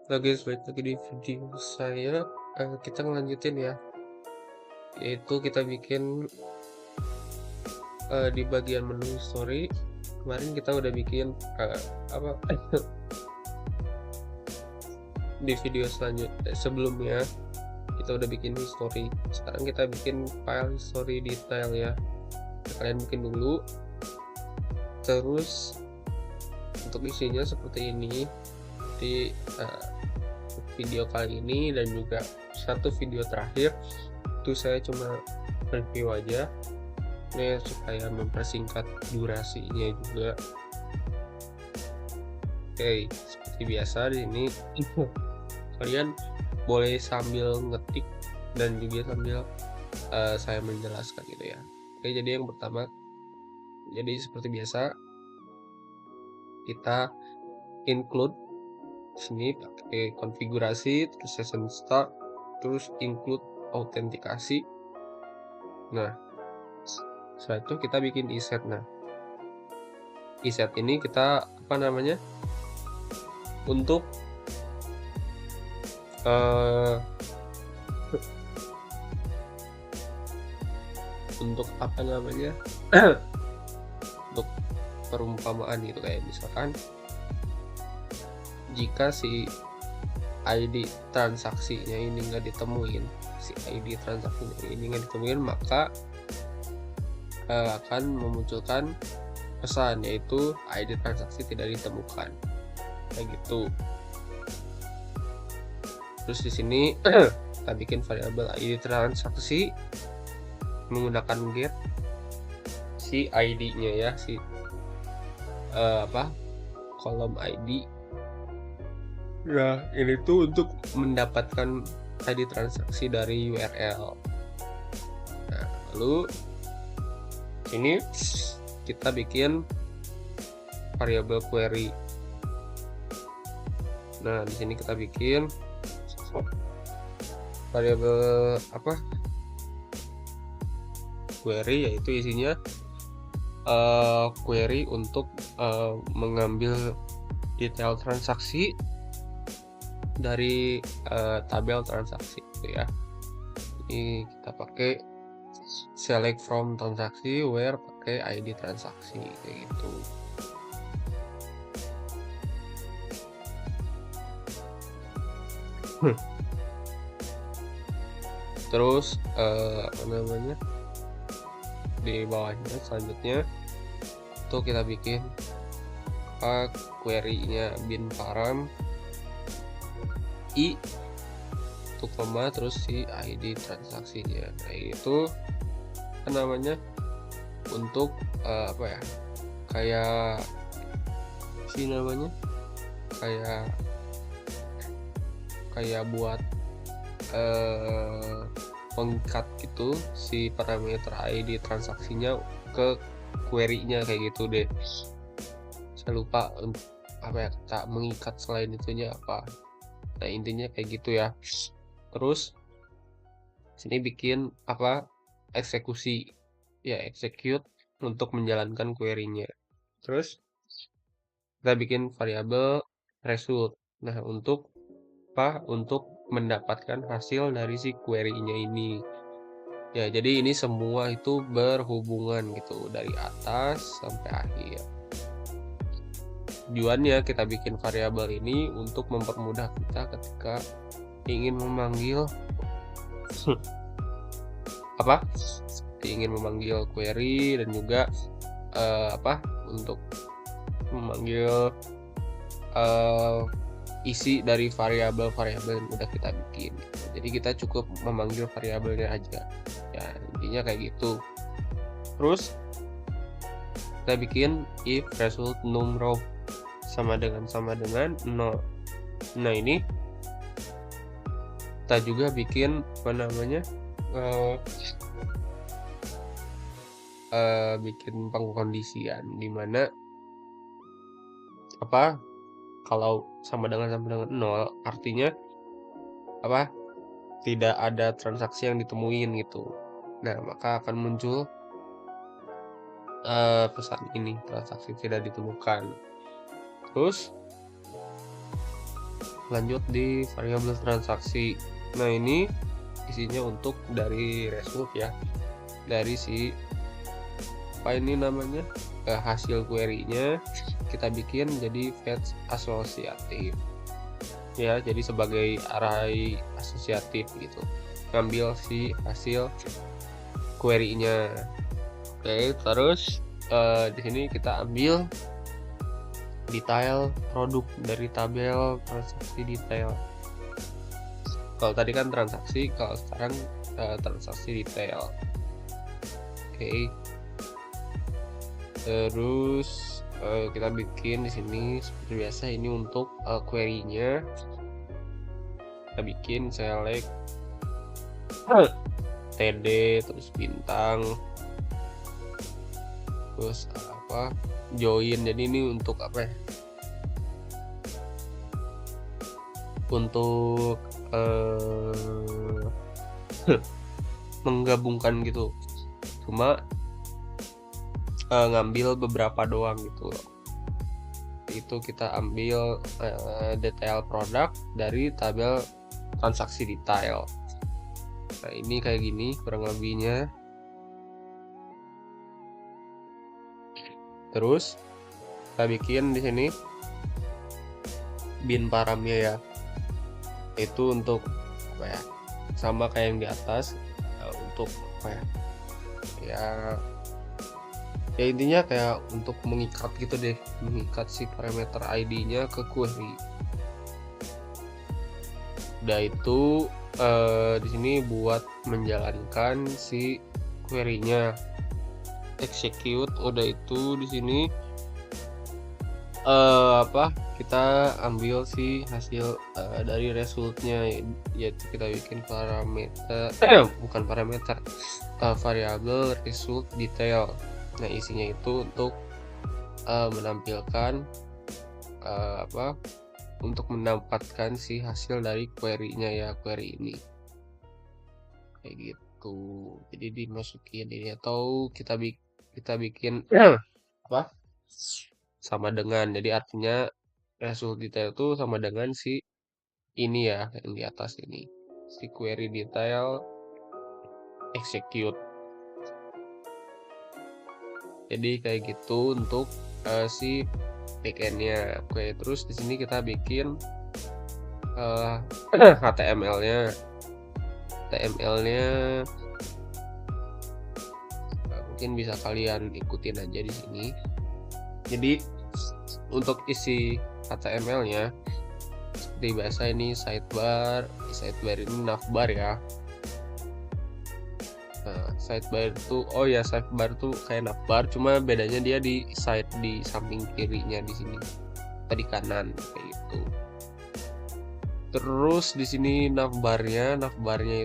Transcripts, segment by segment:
Halo guys, balik lagi di video saya. Kita ngelanjutin ya, yaitu kita bikin di bagian menu story. Kemarin kita udah bikin apa di video sebelumnya kita udah bikin history. Sekarang kita bikin file history detail ya. Kalian bikin dulu. Terus untuk isinya seperti ini di video kali ini dan juga satu video terakhir itu saya cuma review aja ini supaya mempersingkat durasinya juga. Oke, seperti biasa di sini kalian boleh sambil ngetik dan juga sambil saya menjelaskan gitu ya. Oke, jadi yang pertama, jadi seperti biasa kita include sini pakai konfigurasi, terus session start, terus include autentikasi. Nah, setelah itu kita bikin iset. Nah, iset ini kita apa namanya, untuk untuk apa namanya untuk perumpamaan gitu, kayak misalkan jika si ID transaksinya ini nggak ditemuin, maka akan memunculkan pesan yaitu ID transaksi tidak ditemukan, kayak gitu. Terus di sini kita bikin variabel ID transaksi menggunakan get si ID-nya ya, si kolom ID. Nah, ini tuh untuk mendapatkan ID transaksi dari URL. Nah, lalu ini kita bikin variabel query. Nah, di sini kita bikin variabel query, yaitu isinya query untuk mengambil detail transaksi dari tabel transaksi gitu ya. Ini kita pakai select from transaksi where pakai ID transaksi kayak gitu. Terus di bawahnya selanjutnya tuh kita bikin query-nya bin param i untuk koma terus si ID transaksinya. Nah, itu untuk kayak buat mengikat gitu si parameter ID transaksinya ke query-nya kayak gitu deh. Saya lupa tak mengikat selain itunya apa. Nah, intinya kayak gitu ya. Terus sini bikin eksekusi ya, execute untuk menjalankan query-nya. Terus kita bikin variabel result. Nah, untuk mendapatkan hasil dari si query-nya ini. Ya, jadi ini semua itu berhubungan gitu dari atas sampai akhir. Tujuannya kita bikin variabel ini untuk mempermudah kita ketika ingin memanggil ingin memanggil query dan juga untuk memanggil isi dari variabel-variabel yang udah kita bikin. Jadi kita cukup memanggil variabelnya aja. Ya, intinya kayak gitu. Terus kita bikin if result num row sama dengan 0. Nah, ini kita juga bikin bikin pengkondisian dimana kalau sama dengan 0 artinya tidak ada transaksi yang ditemuin gitu. Nah, maka akan muncul pesan ini, transaksi tidak ditemukan. Terus lanjut di variabel transaksi. Nah, ini isinya untuk dari result ya, dari si apa ini namanya, hasil query-nya kita bikin jadi fetch asosiatif ya, jadi sebagai array asosiatif gitu, ngambil si hasil query-nya. Oke, terus di sini kita ambil detail produk dari tabel transaksi detail. Kalau tadi kan transaksi, kalau sekarang transaksi detail. Oke. Terus kita bikin di sini seperti biasa, ini untuk query-nya. Kita bikin select TD terus bintang, terus apa, join. Jadi ini untuk apa ya, untuk menggabungkan gitu, cuma ngambil beberapa doang gitu loh. Itu kita ambil detail produk dari tabel transaksi detail. Nah, ini kayak gini kurang lebihnya. Terus kita bikin di sini bin paramnya ya, itu untuk apa ya, sama kayak yang di atas, untuk apa ya, ya intinya kayak untuk mengikat gitu deh, mengikat si parameter ID-nya ke query. Udah itu di sini buat menjalankan si query-nya, execute. Udah itu di sini kita ambil si hasil dari resultnya, yaitu kita bikin parameter bukan parameter, variabel result detail. Nah, isinya itu untuk menampilkan untuk mendapatkan si hasil dari query-nya ya, query ini kayak gitu. Jadi dimasukin ini, atau kita bikin apa, sama dengan, jadi artinya result detail itu sama dengan si ini ya, yang di atas ini, si query detail execute. Jadi kayak gitu untuk si backend-nya. Oke, terus di sini kita bikin HTML-nya. HTML-nya mungkin bisa kalian ikutin aja di sini. Jadi untuk isi HTML-nya seperti biasa, ini sidebar ini navbar ya. Nah, sidebar itu sidebar tuh kayak navbar, cuma bedanya dia di samping kirinya di sini, tadi kanan kayak gitu. Terus di sini navbarnya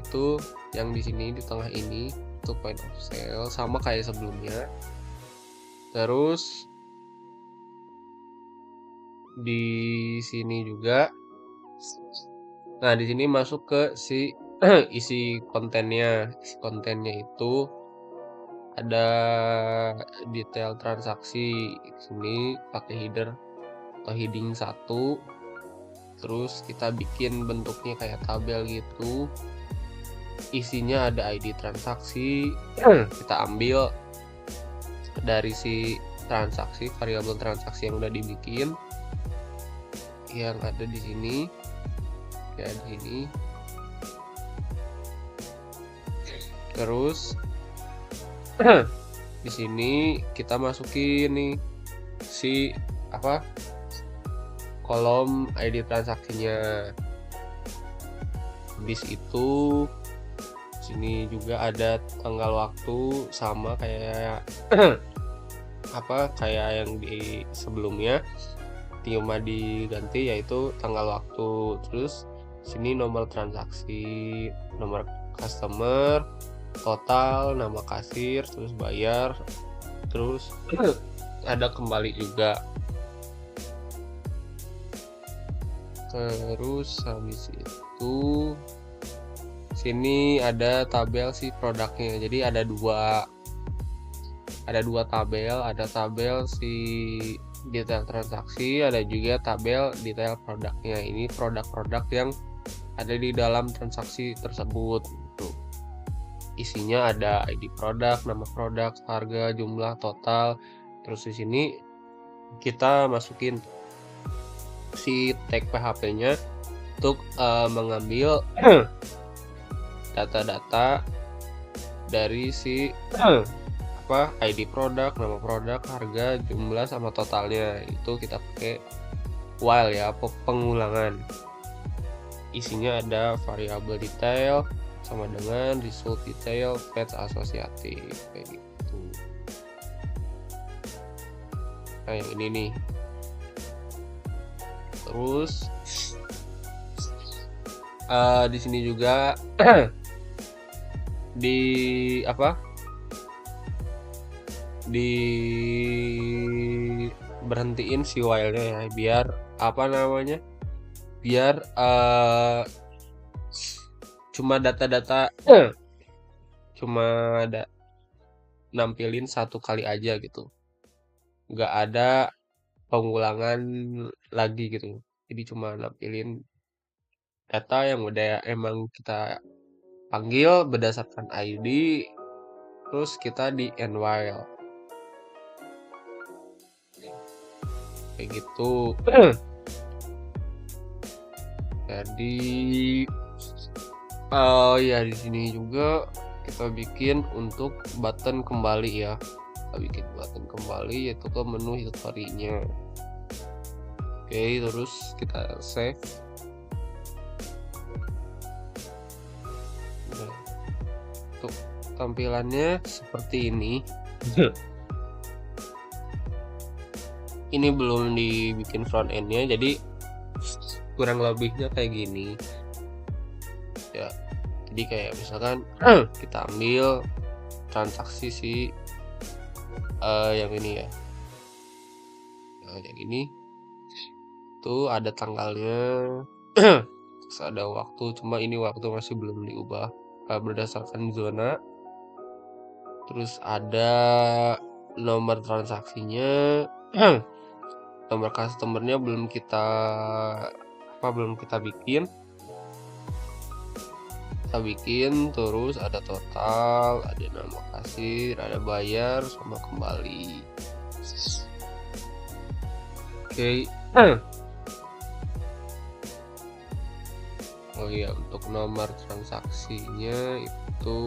itu yang di sini di tengah ini, itu point of sale sama kayak sebelumnya. Terus di sini juga, nah di sini masuk ke si isi kontennya. Itu ada detail transaksi. Di sini pakai header atau heading 1. Terus kita bikin bentuknya kayak tabel gitu. Isinya ada ID transaksi. Kita ambil dari si transaksi, variabel transaksi yang udah dibikin, yang ada di sini, kayak di sini. Terus di sini kita masukin nih si kolom ID transaksinya. Habis itu sini juga ada tanggal waktu sama kayak kayak yang di sebelumnya, cuma diganti yaitu tanggal waktu. Terus sini nomor transaksi, nomor customer, total, nama kasir, terus bayar, terus ada kembali juga. Terus habis itu sini ada tabel si produknya. Jadi ada dua tabel, ada tabel si detail transaksi, ada juga tabel detail produknya. Ini produk-produk yang ada di dalam transaksi tersebut gitu. Isinya ada ID produk, nama produk, harga, jumlah, total. Terus di sini kita masukin si tag PHP-nya untuk mengambil data-data dari si ID produk, nama produk, harga, jumlah, sama totalnya. Itu kita pakai while ya, pengulangan. Isinya ada variabel detail sama dengan result detail fetch asosiatif kayak gitu. Nah yang ini nih. Terus di sini juga di berhentiin si while-nya ya, biar biar cuma data-data cuma nampilin satu kali aja gitu, nggak ada pengulangan lagi gitu. Jadi cuma nampilin data yang udah emang kita panggil berdasarkan ID, terus kita di end while kayak gitu. Jadi ya di sini juga kita bikin untuk button kembali ya. Kita bikin button kembali yaitu ke menu history-nya. Oke, terus kita save. Nah, untuk tampilannya seperti ini. Ini belum dibikin front end-nya, jadi kurang lebihnya kayak gini ya. Jadi kayak misalkan kita ambil transaksi si yang ini ya, nah, yang ini tuh ada tanggalnya terus ada waktu, cuma ini waktu masih belum diubah berdasarkan zona. Terus ada nomor transaksinya, nomor customernya belum kita bikin. Terus ada total, ada nama kasir, ada bayar, sama kembali. Oke. Oh iya, untuk nomor transaksinya itu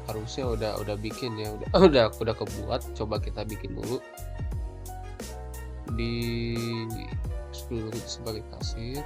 harusnya udah bikin ya, udah kebuat. Coba kita bikin dulu di dulu sebagai kasir.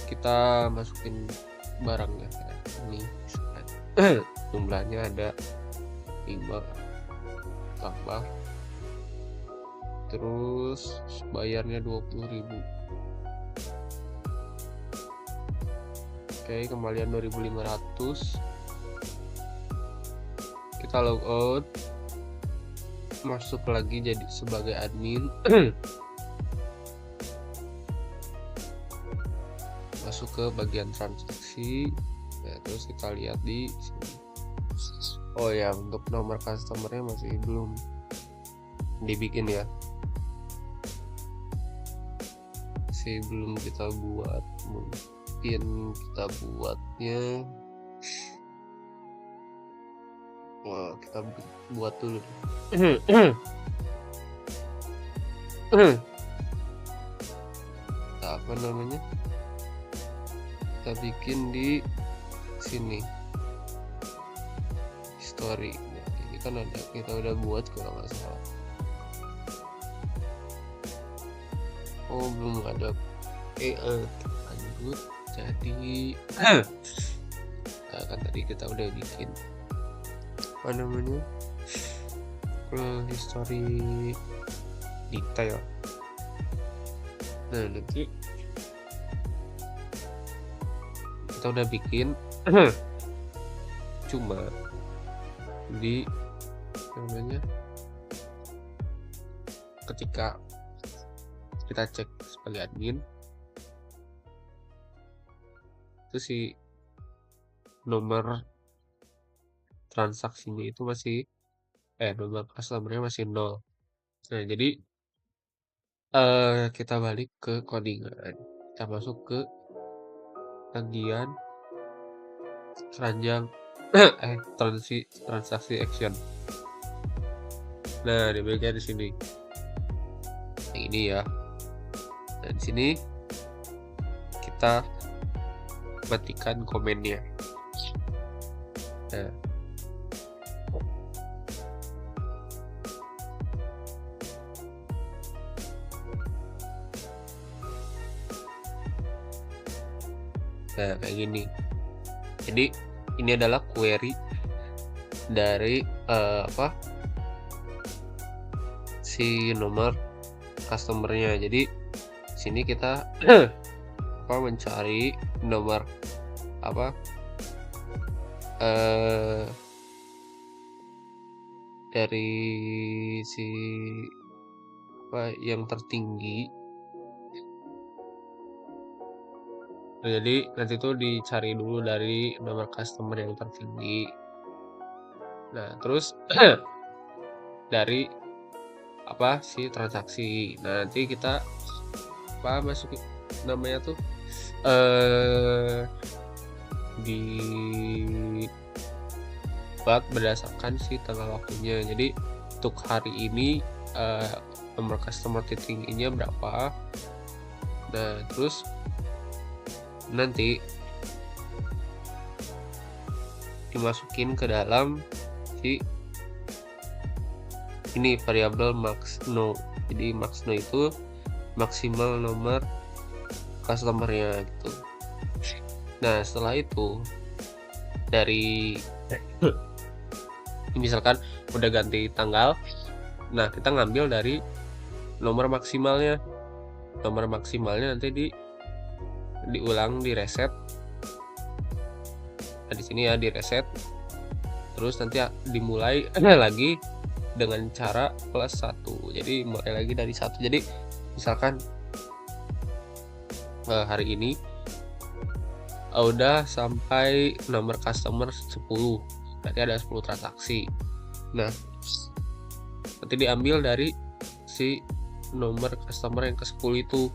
Kita masukin barangnya ya. Ini jumlahnya ada 5 tambah, terus bayarnya 20.000. Oke, kembalian 2.500. Kita log out, masuk lagi jadi sebagai admin. Masuk ke bagian transaksi ya, terus kita lihat di sini. Oh ya, untuk nomor customernya masih belum dibikin ya, masih belum kita buat. Mungkin kita buatnya kita buat dulu. Apa namanya, kita bikin di sini history. Nah, ini kan ada, kita udah buat kalau nggak salah. Oh belum ada. Lanjut. Jadi nah, kan tadi kita udah bikin apa namanya, history detail. Nah nanti kita udah bikin cuma di namanya, ketika kita cek sebagai admin itu si nomor transaksinya itu masih nomor customer-nya masih 0. Nah, jadi kita balik ke codingan. Kita masuk ke bagian keranjang transaksi action. Nah, di bagian di sini. Yang ini ya. Nah, di sini kita matikan komennya. Nah, kayak gini. Jadi ini adalah query dari si nomor customernya. Jadi sini kita mencari nomor dari si yang tertinggi. Nah, jadi nanti tuh dicari dulu dari nomor customer yang tertinggi. Nah, terus dari si transaksi. Nah, nanti kita masukin namanya tuh dibuat berdasarkan si tanggal waktunya. Jadi untuk hari ini nomor customer tertingginya berapa. Nah, terus nanti dimasukin ke dalam si ini variabel max no. Jadi max no itu maksimal nomor customernya gitu. Nah, setelah itu dari misalkan udah ganti tanggal, nah kita ngambil dari nomor maksimalnya. Nomor maksimalnya nanti diulang, di reset. Nah, di sini ya di reset. Terus nanti dimulai lagi dengan cara plus 1. Jadi mulai lagi dari 1. Jadi misalkan hari ini udah sampai nomor customer 10. Berarti ada 10 transaksi. Nah, nanti diambil dari si nomor customer yang ke-10 itu.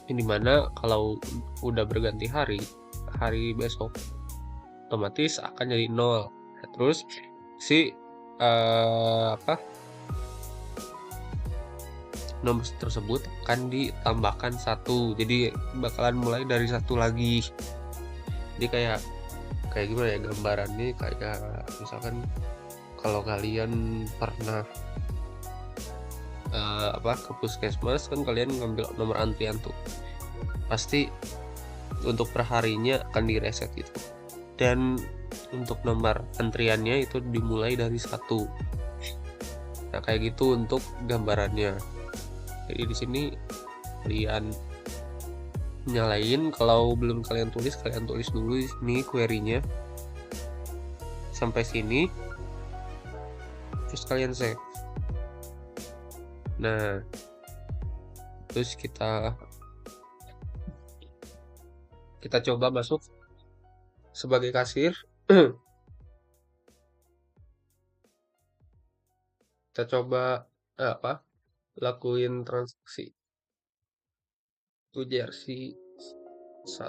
Ini dimana kalau udah berganti hari besok otomatis akan jadi 0. Nah, terus si nomor tersebut akan ditambahkan 1. Jadi bakalan mulai dari 1 lagi. Jadi kayak gimana ya gambarannya, kayak misalkan kalau kalian pernah ke puskesmas kan, kalian ngambil nomor antrian tuh pasti untuk perharinya akan direset gitu, dan untuk nomor antriannya itu dimulai dari 1. Nah, kayak gitu untuk gambarannya. Jadi di sini kalian nyalain, kalau belum kalian tulis dulu di sini query-nya sampai sini, terus kalian save. Nah, terus kita coba masuk sebagai kasir. Kita coba lakuin transaksi jersey 1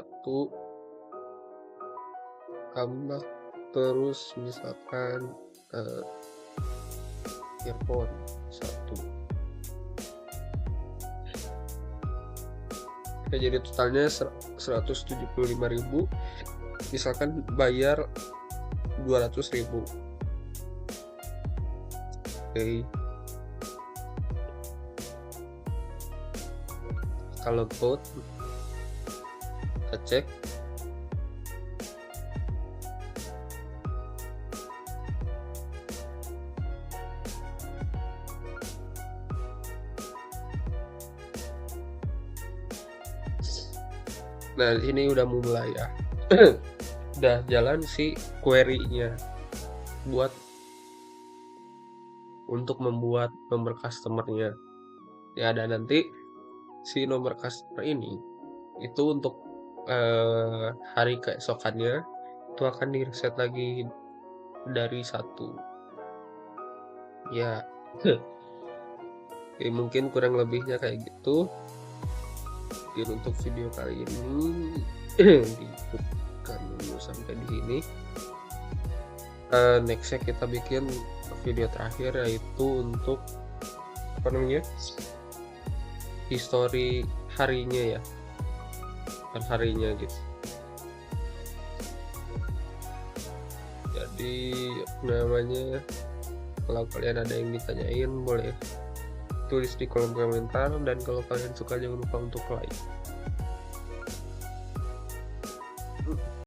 tambah, terus misalkan earphone 1. Oke, jadi totalnya 175.000. Misalkan bayar 200.000. Oke. Kalau code kita cek. Nah, ini udah mulai ya. Udah jalan si query-nya buat untuk membuat nomor customer-nya. Ya, dan nanti si nomor customer ini itu untuk hari keesokannya itu akan di reset lagi dari 1 ya. Oke, mungkin kurang lebihnya kayak gitu. Mungkin untuk video kali ini dicukupkan dulu sampai di sini. Nextnya kita bikin video terakhir, yaitu untuk apa namanya, history harinya ya, per harinya gitu. Jadi namanya, kalau kalian ada yang ditanyain boleh tulis di kolom komentar, dan kalau kalian suka jangan lupa untuk like.